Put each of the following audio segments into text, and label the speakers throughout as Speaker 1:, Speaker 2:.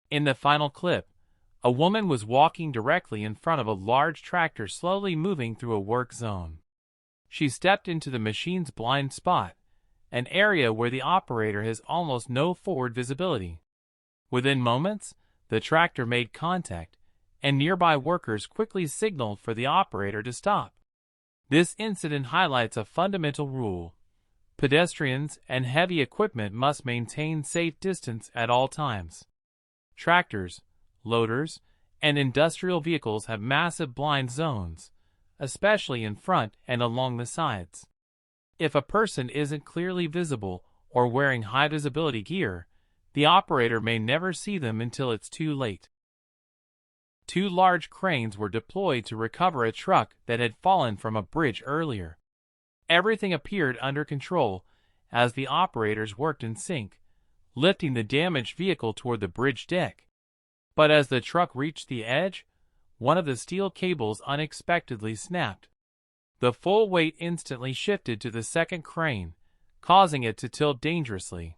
Speaker 1: In the final clip, a woman was walking directly in front of a large tractor slowly moving through a work zone. She stepped into the machine's blind spot, an area where the operator has almost no forward visibility. Within moments, the tractor made contact, and nearby workers quickly signaled for the operator to stop. This incident highlights a fundamental rule. Pedestrians and heavy equipment must maintain safe distance at all times. Tractors, loaders, and industrial vehicles have massive blind zones, especially in front and along the sides. If a person isn't clearly visible or wearing high visibility gear, the operator may never see them until it's too late. 2 large cranes were deployed to recover a truck that had fallen from a bridge earlier. Everything appeared under control as the operators worked in sync, lifting the damaged vehicle toward the bridge deck. But as the truck reached the edge, one of the steel cables unexpectedly snapped. The full weight instantly shifted to the second crane, causing it to tilt dangerously.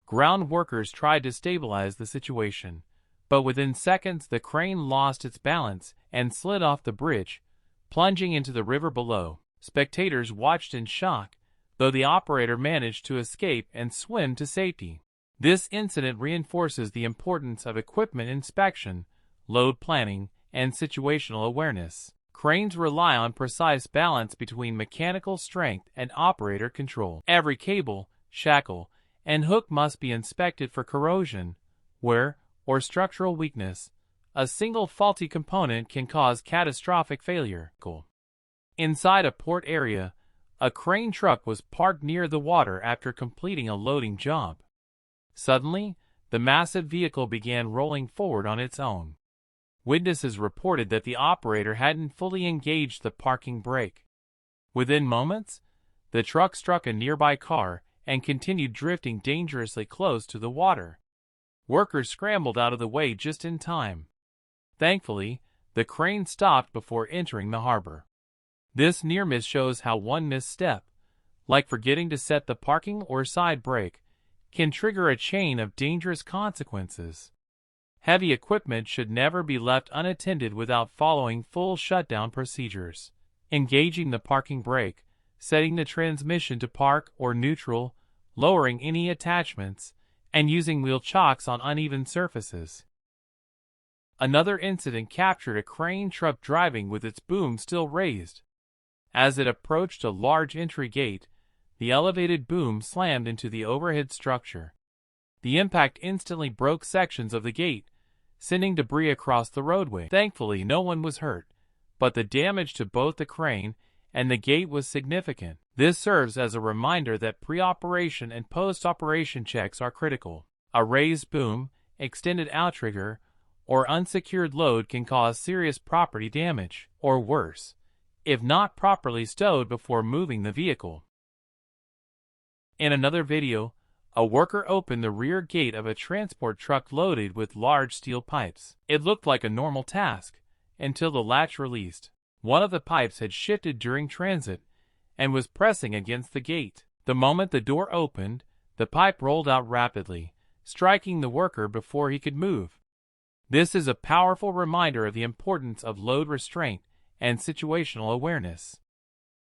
Speaker 1: Ground workers tried to stabilize the situation, but within seconds the crane lost its balance and slid off the bridge, plunging into the river below. Spectators watched in shock, though the operator managed to escape and swim to safety. This incident reinforces the importance of equipment inspection, load planning, and situational awareness. Cranes rely on precise balance between mechanical strength and operator control. Every cable, shackle, and hook must be inspected for corrosion, wear, or structural weakness. A single faulty component can cause catastrophic failure. Inside a port area, a crane truck was parked near the water after completing a loading job. Suddenly, the massive vehicle began rolling forward on its own. Witnesses reported that the operator hadn't fully engaged the parking brake. Within moments, the truck struck a nearby car and continued drifting dangerously close to the water. Workers scrambled out of the way just in time. Thankfully, the crane stopped before entering the harbor. This near miss shows how one misstep, like forgetting to set the parking or side brake, can trigger a chain of dangerous consequences. Heavy equipment should never be left unattended without following full shutdown procedures. Engaging the parking brake, setting the transmission to park or neutral, lowering any attachments, and using wheel chocks on uneven surfaces. Another incident captured a crane truck driving with its boom still raised. As it approached a large entry gate, the elevated boom slammed into the overhead structure. The impact instantly broke sections of the gate, sending debris across the roadway. Thankfully, no one was hurt, but the damage to both the crane and the gate was significant. This serves as a reminder that pre-operation and post-operation checks are critical. A raised boom, extended outrigger, or unsecured load can cause serious property damage, or worse, if not properly stowed before moving the vehicle. In another video, a worker opened the rear gate of a transport truck loaded with large steel pipes. It looked like a normal task, until the latch released. One of the pipes had shifted during transit and was pressing against the gate. The moment the door opened, the pipe rolled out rapidly, striking the worker before he could move. This is a powerful reminder of the importance of load restraint and situational awareness.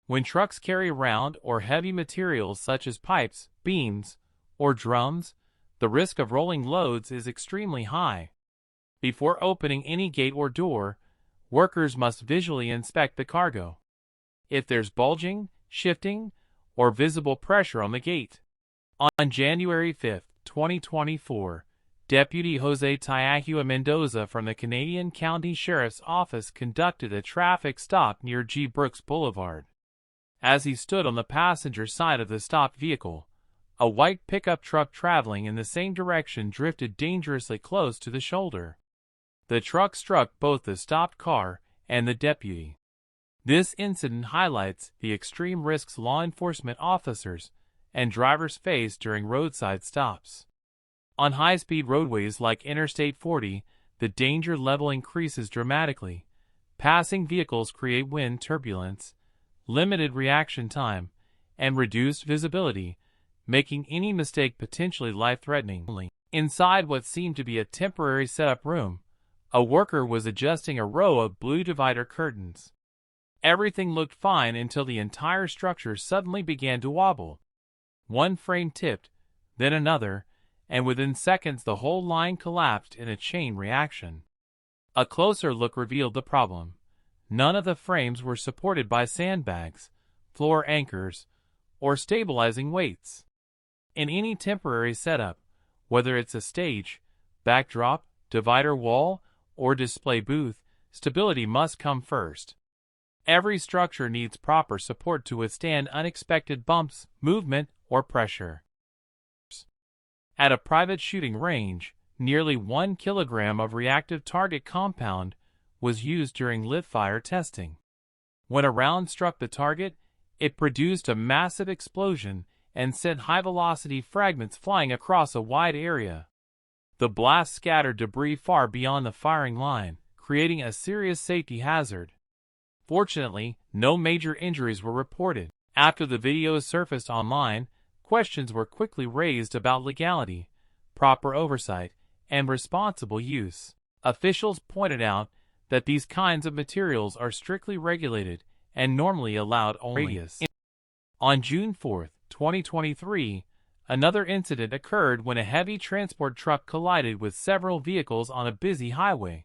Speaker 1: When trucks carry around or heavy materials such as pipes, beams, or drums, the risk of rolling loads is extremely high. Before opening any gate or door, workers must visually inspect the cargo. If there's bulging, shifting, or visible pressure on the gate. On January 5, 2024, Deputy Jose Tiahua Mendoza from the Canadian County Sheriff's Office conducted a traffic stop near G. Brooks Boulevard. As he stood on the passenger side of the stopped vehicle, a white pickup truck traveling in the same direction drifted dangerously close to the shoulder. The truck struck both the stopped car and the deputy. This incident highlights the extreme risks law enforcement officers and drivers face during roadside stops. On high-speed roadways like Interstate 40, the danger level increases dramatically. Passing vehicles create wind turbulence, limited reaction time, and reduced visibility, making any mistake potentially life-threatening. Inside what seemed to be a temporary setup room, a worker was adjusting a row of blue divider curtains. Everything looked fine until the entire structure suddenly began to wobble. One frame tipped, then another, and within seconds the whole line collapsed in a chain reaction. A closer look revealed the problem. None of the frames were supported by sandbags, floor anchors, or stabilizing weights. In any temporary setup, whether it's a stage, backdrop, divider wall, or display booth, stability must come first. Every structure needs proper support to withstand unexpected bumps, movement, or pressure. At a private shooting range, nearly 1 kilogram of reactive target compound was used during live-fire testing. When a round struck the target, it produced a massive explosion and sent high-velocity fragments flying across a wide area. The blast scattered debris far beyond the firing line, creating a serious safety hazard. Fortunately, no major injuries were reported. After the videos surfaced online, questions were quickly raised about legality, proper oversight, and responsible use. Officials pointed out that these kinds of materials are strictly regulated and normally allowed only. On June 4, 2023, another incident occurred when a heavy transport truck collided with several vehicles on a busy highway.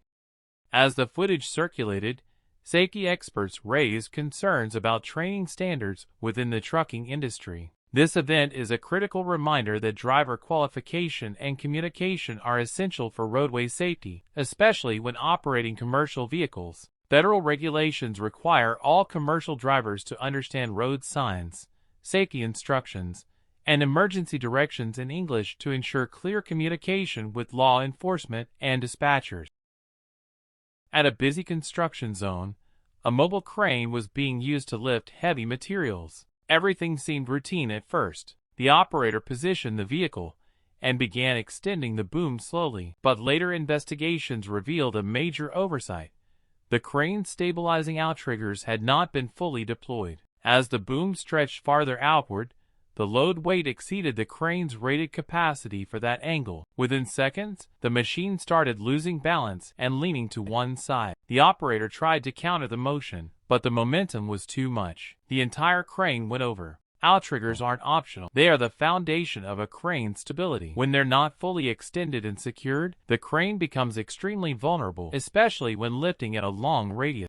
Speaker 1: As the footage circulated, safety experts raised concerns about training standards within the trucking industry. This event is a critical reminder that driver qualification and communication are essential for roadway safety, especially when operating commercial vehicles. Federal regulations require all commercial drivers to understand road signs, safety instructions, and emergency directions in English to ensure clear communication with law enforcement and dispatchers. At a busy construction zone, a mobile crane was being used to lift heavy materials. Everything seemed routine at first. The operator positioned the vehicle and began extending the boom slowly, but later investigations revealed a major oversight. The crane's stabilizing outriggers had not been fully deployed. As the boom stretched farther outward, the load weight exceeded the crane's rated capacity for that angle. Within seconds, the machine started losing balance and leaning to one side. The operator tried to counter the motion, but the momentum was too much. The entire crane went over. Outriggers aren't optional. They are the foundation of a crane's stability. When they're not fully extended and secured, the crane becomes extremely vulnerable, especially when lifting at a long radius.